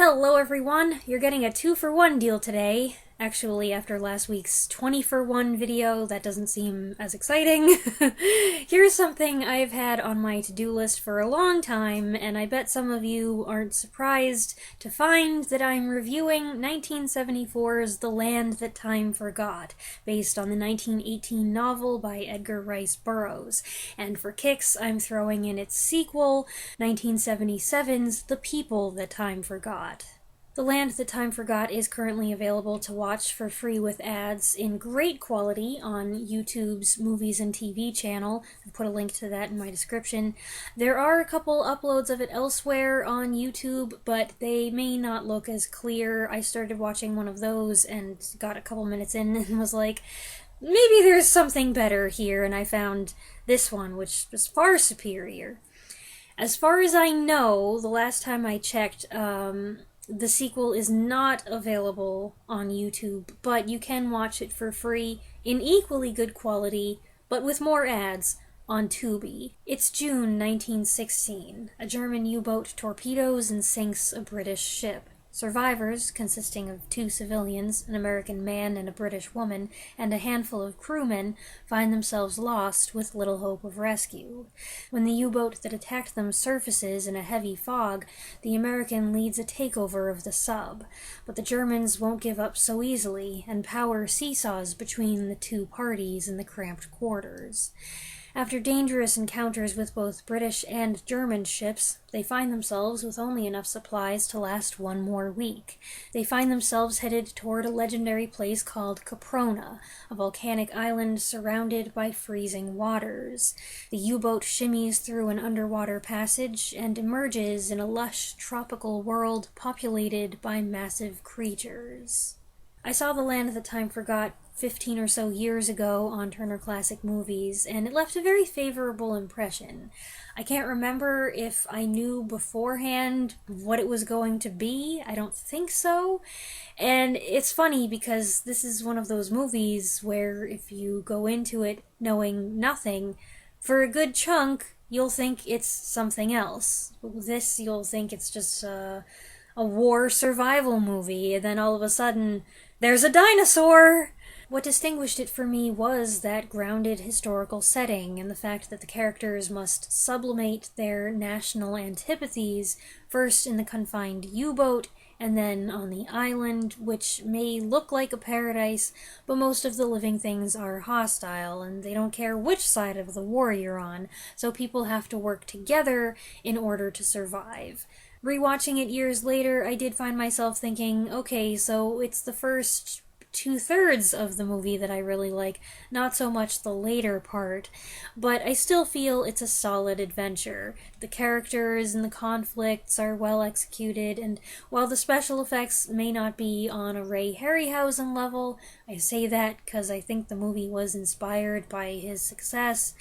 Hello everyone! You're getting a 2-for-1 deal today. Actually, after last week's 20-for-1 video, that doesn't seem as exciting. Here's something I've had on my to-do list for a long time, and I bet some of you aren't surprised to find that I'm reviewing 1974's The Land That Time Forgot, based on the 1918 novel by Edgar Rice Burroughs. And for kicks, I'm throwing in its sequel, 1977's The People That Time Forgot. The Land That Time Forgot is currently available to watch for free with ads in great quality on YouTube's Movies and TV channel. I've put a link to that in my description. There are a couple uploads of it elsewhere on YouTube, but they may not look as clear. I started watching one of those and got a couple minutes in and was like, maybe there's something better here, and I found this one, which was far superior. As far as I know, the last time I checked, the sequel is not available on YouTube, but you can watch it for free in equally good quality, but with more ads, on Tubi. It's June 1916. A German U-boat torpedoes and sinks a British ship. Survivors, consisting of 2 civilians, an American man and a British woman, and a handful of crewmen, find themselves lost with little hope of rescue. When the U-boat that attacked them surfaces in a heavy fog, the American leads a takeover of the sub, but the Germans won't give up so easily, and power seesaws between the two parties in the cramped quarters. After dangerous encounters with both British and German ships, they find themselves with only enough supplies to last one more week. They find themselves headed toward a legendary place called Caprona, a volcanic island surrounded by freezing waters. The U-boat shimmies through an underwater passage and emerges in a lush tropical world populated by massive creatures. I saw The Land That Time Forgot 15 or so years ago on Turner Classic Movies, and it left a very favorable impression. I can't remember if I knew beforehand what it was going to be. I don't think so. And it's funny because this is one of those movies where if you go into it knowing nothing, for a good chunk, you'll think it's something else. This, you'll think it's just a war survival movie, and then all of a sudden, there's a dinosaur! What distinguished it for me was that grounded historical setting and the fact that the characters must sublimate their national antipathies, first in the confined U-boat and then on the island, which may look like a paradise, but most of the living things are hostile and they don't care which side of the war you're on, so people have to work together in order to survive. Rewatching it years later, I did find myself thinking, okay, so it's the first 2/3 of the movie that I really like, not so much the later part, but I still feel it's a solid adventure. The characters and the conflicts are well executed, and while the special effects may not be on a Ray Harryhausen level, I say that because I think the movie was inspired by his success,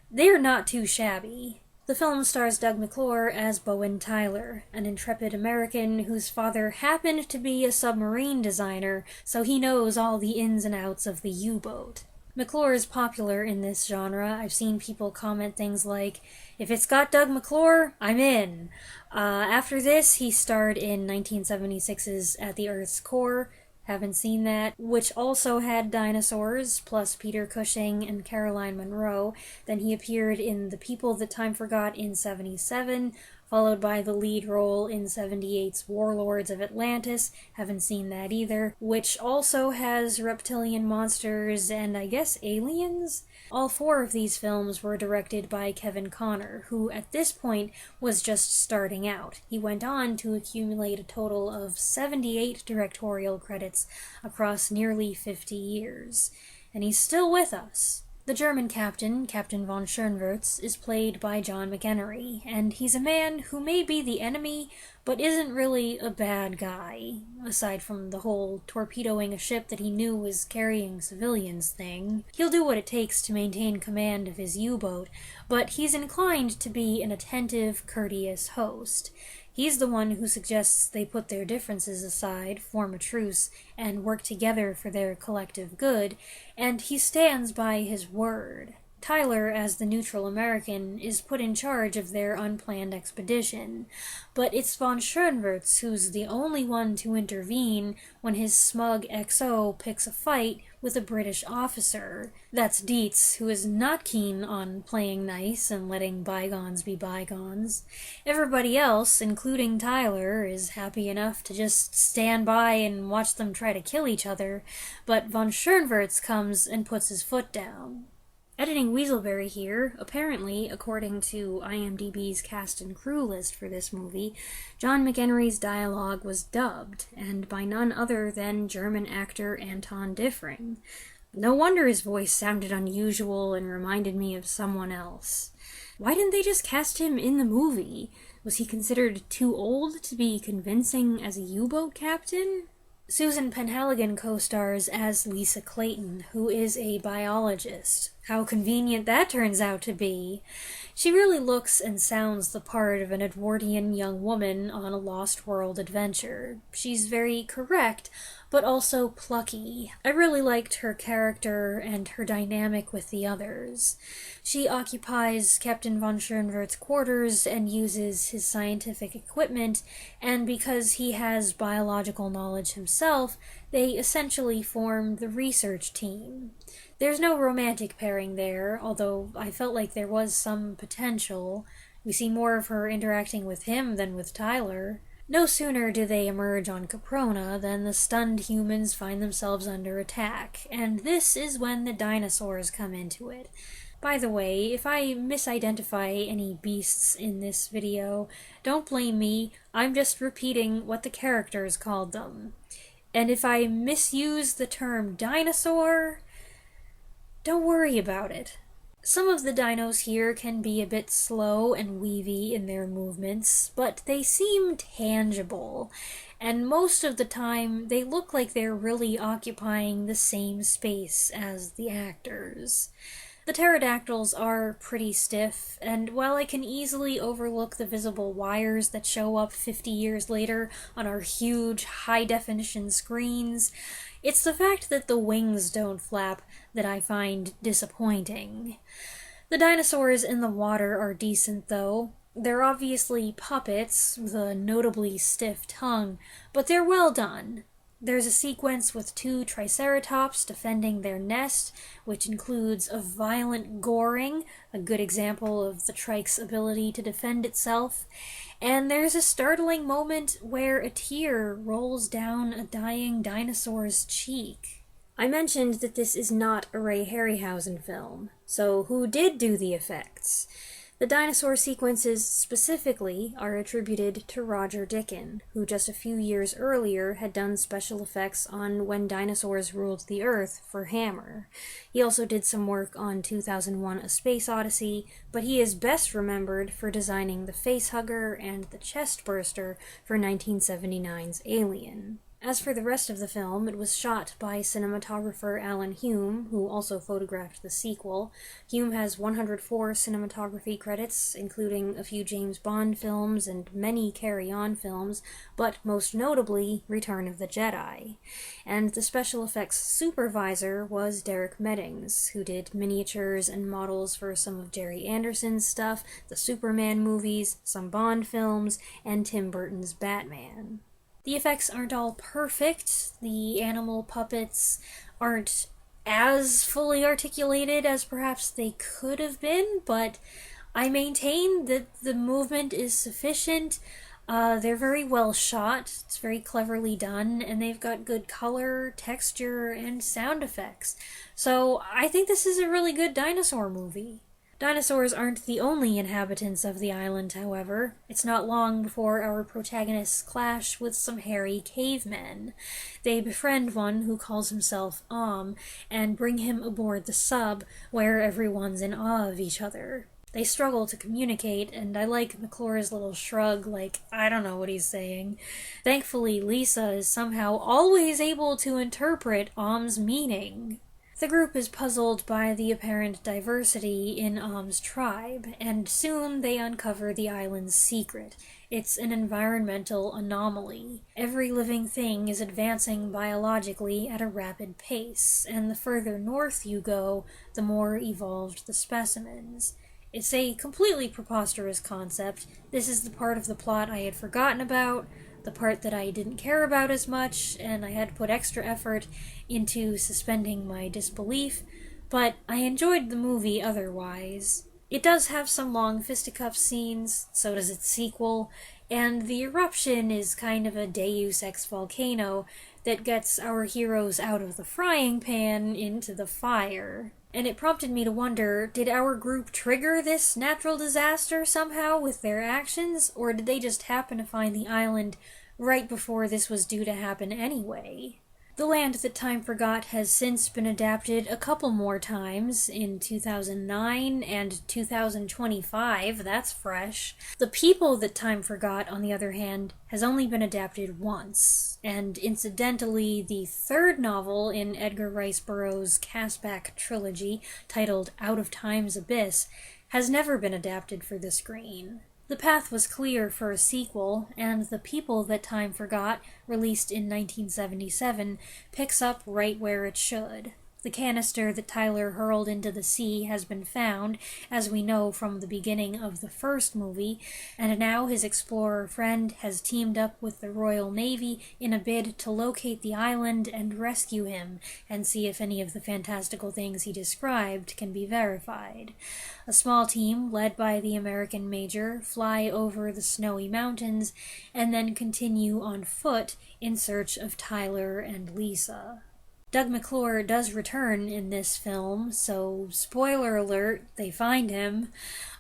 they're not too shabby. The film stars Doug McClure as Bowen Tyler, an intrepid American whose father happened to be a submarine designer, so he knows all the ins and outs of the U-boat. McClure is popular in this genre. I've seen people comment things like, if it's got Doug McClure, I'm in. After this, he starred in 1976's At the Earth's Core, haven't seen that, which also had dinosaurs, plus Peter Cushing and Caroline Munro. Then he appeared in The People That Time Forgot in 77, followed by the lead role in 78's Warlords of Atlantis, haven't seen that either, which also has reptilian monsters and I guess aliens? All 4 of these films were directed by Kevin Connor, who at this point was just starting out. He went on to accumulate a total of 78 directorial credits across nearly 50 years. And he's still with us. The German captain, Captain von Schoenwurz, is played by John McEnery, and he's a man who may be the enemy, but isn't really a bad guy, aside from the whole torpedoing a ship that he knew was carrying civilians thing. He'll do what it takes to maintain command of his U-boat, but he's inclined to be an attentive, courteous host. He's the one who suggests they put their differences aside, form a truce, and work together for their collective good, and he stands by his word. Tyler, as the neutral American, is put in charge of their unplanned expedition, but it's von Schoenwurtz who's the only one to intervene when his smug XO picks a fight with a British officer. That's Dietz, who is not keen on playing nice and letting bygones be bygones. Everybody else, including Tyler, is happy enough to just stand by and watch them try to kill each other, but von Schoenwurtz comes and puts his foot down. Editing Weaselberry here, apparently, according to IMDb's cast and crew list for this movie, John McHenry's dialogue was dubbed, and by none other than German actor Anton Diffring. No wonder his voice sounded unusual and reminded me of someone else. Why didn't they just cast him in the movie? Was he considered too old to be convincing as a U-boat captain? Susan Penhaligon co-stars as Lisa Clayton, who is a biologist. How convenient that turns out to be. She really looks and sounds the part of an Edwardian young woman on a Lost World adventure. She's very correct, but also plucky. I really liked her character and her dynamic with the others. She occupies Captain von Schoenwurtz's quarters and uses his scientific equipment, and because he has biological knowledge himself, they essentially form the research team. There's no romantic pairing there, although I felt like there was some potential. We see more of her interacting with him than with Tyler. No sooner do they emerge on Caprona than the stunned humans find themselves under attack, and this is when the dinosaurs come into it. By the way, if I misidentify any beasts in this video, don't blame me, I'm just repeating what the characters called them. And if I misuse the term dinosaur, don't worry about it. Some of the dinos here can be a bit slow and weavy in their movements, but they seem tangible, and most of the time they look like they're really occupying the same space as the actors. The pterodactyls are pretty stiff, and while I can easily overlook the visible wires that show up 50 years later on our huge, high-definition screens, it's the fact that the wings don't flap that I find disappointing. The dinosaurs in the water are decent, though. They're obviously puppets with a notably stiff tongue, but they're well done. There's a sequence with 2 triceratops defending their nest, which includes a violent goring, a good example of the trike's ability to defend itself, and there's a startling moment where a tear rolls down a dying dinosaur's cheek. I mentioned that this is not a Ray Harryhausen film, so who did do the effects? The dinosaur sequences specifically are attributed to Roger Dickon, who just a few years earlier had done special effects on When Dinosaurs Ruled the Earth for Hammer. He also did some work on 2001: A Space Odyssey, but he is best remembered for designing the facehugger and the chestburster for 1979's Alien. As for the rest of the film, it was shot by cinematographer Alan Hume, who also photographed the sequel. Hume has 104 cinematography credits, including a few James Bond films and many Carry On films, but most notably, Return of the Jedi. And the special effects supervisor was Derek Meddings, who did miniatures and models for some of Jerry Anderson's stuff, the Superman movies, some Bond films, and Tim Burton's Batman. The effects aren't all perfect. The animal puppets aren't as fully articulated as perhaps they could have been, but I maintain that the movement is sufficient. They're very well shot, it's very cleverly done, and they've got good color, texture, and sound effects. So I think this is a really good dinosaur movie. Dinosaurs aren't the only inhabitants of the island, however. It's not long before our protagonists clash with some hairy cavemen. They befriend one who calls himself and bring him aboard the sub, where everyone's in awe of each other. They struggle to communicate, and I like McClure's little shrug, like, I don't know what he's saying. Thankfully, Lisa is somehow always able to interpret Om's meaning. The group is puzzled by the apparent diversity in Om's tribe, and soon they uncover the island's secret. It's an environmental anomaly. Every living thing is advancing biologically at a rapid pace, and the further north you go, the more evolved the specimens. It's a completely preposterous concept. This is the part of the plot I had forgotten about, the part that I didn't care about as much, and I had to put extra effort into suspending my disbelief, but I enjoyed the movie otherwise. It does have some long fisticuff scenes, so does its sequel, and the eruption is kind of a deus ex volcano that gets our heroes out of the frying pan into the fire. And it prompted me to wonder, did our group trigger this natural disaster somehow with their actions, or did they just happen to find the island right before this was due to happen anyway? The Land That Time Forgot has since been adapted a couple more times, in 2009 and 2025, that's fresh. The People That Time Forgot, on the other hand, has only been adapted once, and incidentally, the third novel in Edgar Rice Burroughs' Castback trilogy, titled Out of Time's Abyss, has never been adapted for the screen. The path was clear for a sequel, and The People That Time Forgot, released in 1977, picks up right where it should. The canister that Tyler hurled into the sea has been found, as we know from the beginning of the first movie, and now his explorer friend has teamed up with the Royal Navy in a bid to locate the island and rescue him, and see if any of the fantastical things he described can be verified. A small team, led by the American Major, fly over the snowy mountains, and then continue on foot in search of Tyler and Lisa. Doug McClure does return in this film, so spoiler alert, they find him,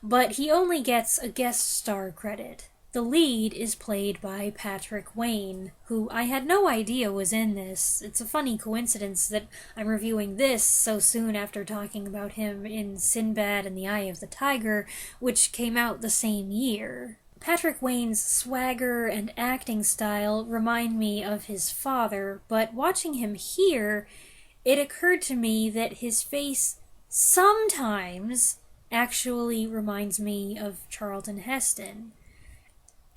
but he only gets a guest star credit. The lead is played by Patrick Wayne, who I had no idea was in this. It's a funny coincidence that I'm reviewing this so soon after talking about him in Sinbad and the Eye of the Tiger, which came out the same year. Patrick Wayne's swagger and acting style remind me of his father, but watching him here, it occurred to me that his face sometimes actually reminds me of Charlton Heston.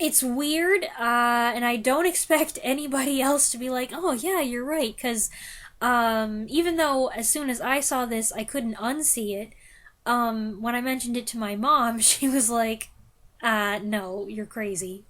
It's weird, and I don't expect anybody else to be like, oh yeah, you're right, because even though as soon as I saw this, I couldn't unsee it, when I mentioned it to my mom, she was like, no, you're crazy.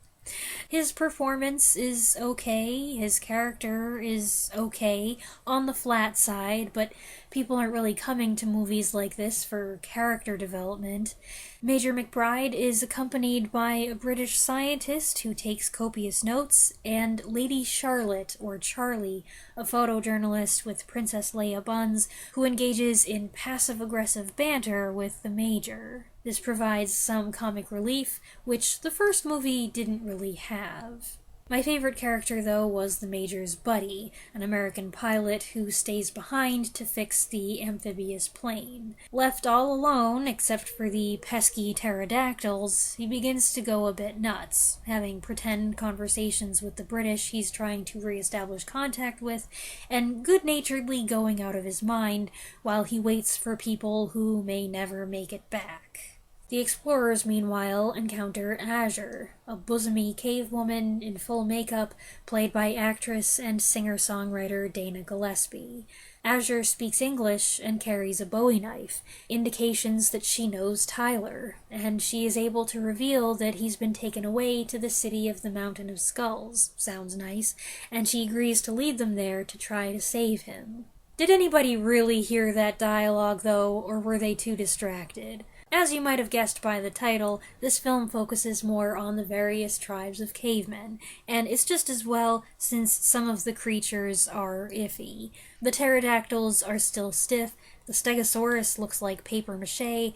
His performance is okay, his character is okay, on the flat side, but people aren't really coming to movies like this for character development. Major McBride is accompanied by a British scientist who takes copious notes, and Lady Charlotte, or Charlie, a photojournalist with Princess Leia buns, who engages in passive-aggressive banter with the Major. This provides some comic relief, which the first movie didn't really have. My favorite character, though, was the Major's buddy, an American pilot who stays behind to fix the amphibious plane. Left all alone, except for the pesky pterodactyls, he begins to go a bit nuts, having pretend conversations with the British he's trying to re-establish contact with, and good-naturedly going out of his mind while he waits for people who may never make it back. The explorers, meanwhile, encounter Azure, a bosomy cave woman in full makeup, played by actress and singer-songwriter Dana Gillespie. Azure speaks English and carries a Bowie knife, indications that she knows Tyler, and she is able to reveal that he's been taken away to the city of the Mountain of Skulls, sounds nice, and she agrees to lead them there to try to save him. Did anybody really hear that dialogue, though, or were they too distracted? As you might have guessed by the title, this film focuses more on the various tribes of cavemen, and it's just as well since some of the creatures are iffy. The pterodactyls are still stiff, the stegosaurus looks like papier-mâché,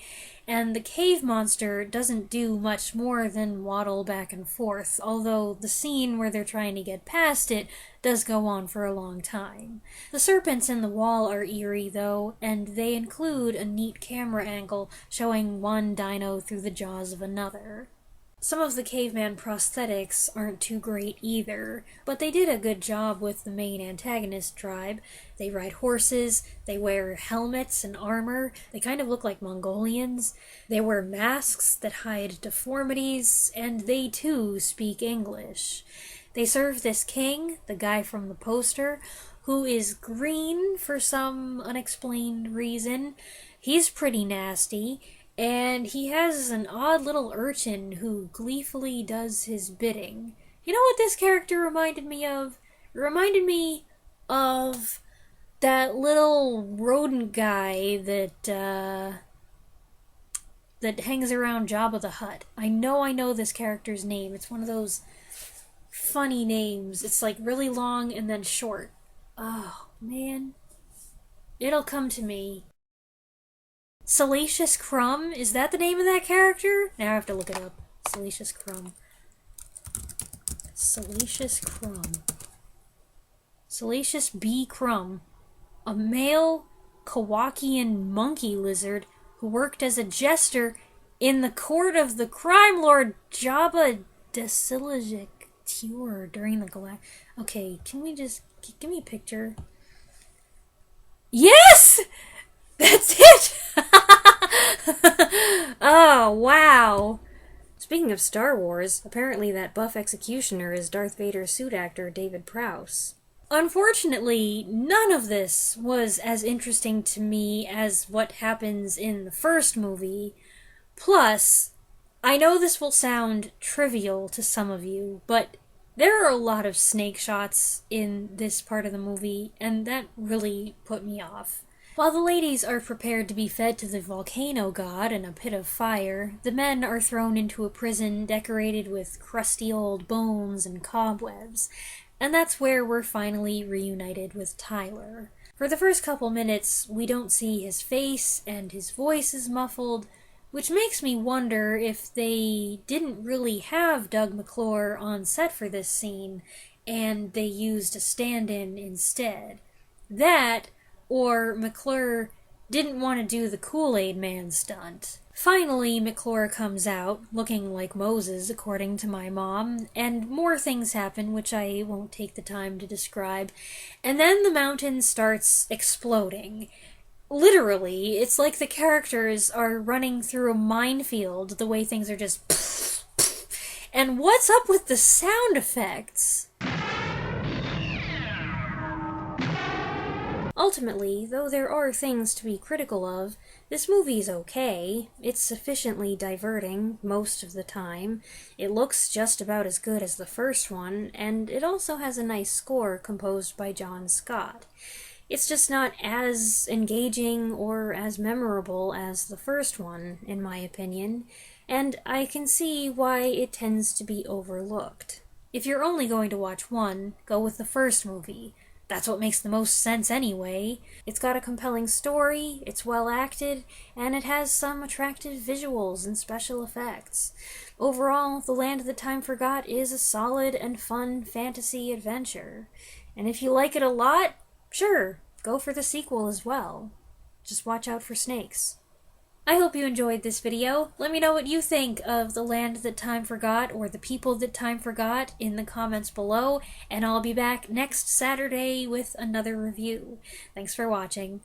and the cave monster doesn't do much more than waddle back and forth, although the scene where they're trying to get past it does go on for a long time. The serpents in the wall are eerie, though, and they include a neat camera angle showing one dino through the jaws of another. Some of the caveman prosthetics aren't too great either, but they did a good job with the main antagonist tribe. They ride horses, they wear helmets and armor, they kind of look like Mongolians, they wear masks that hide deformities, and they too speak English. They serve this king, the guy from the poster, who is green for some unexplained reason. He's pretty nasty, and he has an odd little urchin who gleefully does his bidding. You know what this character reminded me of? It reminded me of that little rodent guy that hangs around Jabba the Hutt. I know this character's name. It's one of those funny names. It's like really long and then short. Oh, man. It'll come to me. Salacious Crumb? Is that the name of that character? Now I have to look it up. Salacious Crumb. Salacious Crumb. Salacious B. Crumb. A male Kowakian monkey lizard who worked as a jester in the court of the crime lord Jabba Desilagic during the Galactic... Okay, can we just... Give me a picture. Yes! That's it! Oh, wow. Speaking of Star Wars, apparently that buff executioner is Darth Vader's suit actor David Prowse. Unfortunately, none of this was as interesting to me as what happens in the first movie. Plus, I know this will sound trivial to some of you, but there are a lot of snake shots in this part of the movie, and that really put me off. While the ladies are prepared to be fed to the volcano god in a pit of fire, the men are thrown into a prison decorated with crusty old bones and cobwebs, and that's where we're finally reunited with Tyler. For the first couple minutes, we don't see his face, and his voice is muffled, which makes me wonder if they didn't really have Doug McClure on set for this scene, and they used a stand-in instead. That, or McClure didn't want to do the Kool-Aid Man stunt. Finally, McClure comes out, looking like Moses, according to my mom, and more things happen which I won't take the time to describe, and then the mountain starts exploding. Literally, it's like the characters are running through a minefield, the way things are just and what's up with the sound effects? Ultimately, though there are things to be critical of, this movie's okay. It's sufficiently diverting most of the time. It looks just about as good as the first one, and it also has a nice score composed by John Scott. It's just not as engaging or as memorable as the first one, in my opinion, and I can see why it tends to be overlooked. If you're only going to watch one, go with the first movie. That's what makes the most sense anyway. It's got a compelling story, it's well acted, and it has some attractive visuals and special effects. Overall, The Land That Time Forgot is a solid and fun fantasy adventure. And if you like it a lot, sure, go for the sequel as well. Just watch out for snakes. I hope you enjoyed this video. Let me know what you think of The Land That Time Forgot or The People That Time Forgot in the comments below, and I'll be back next Saturday with another review. Thanks for watching.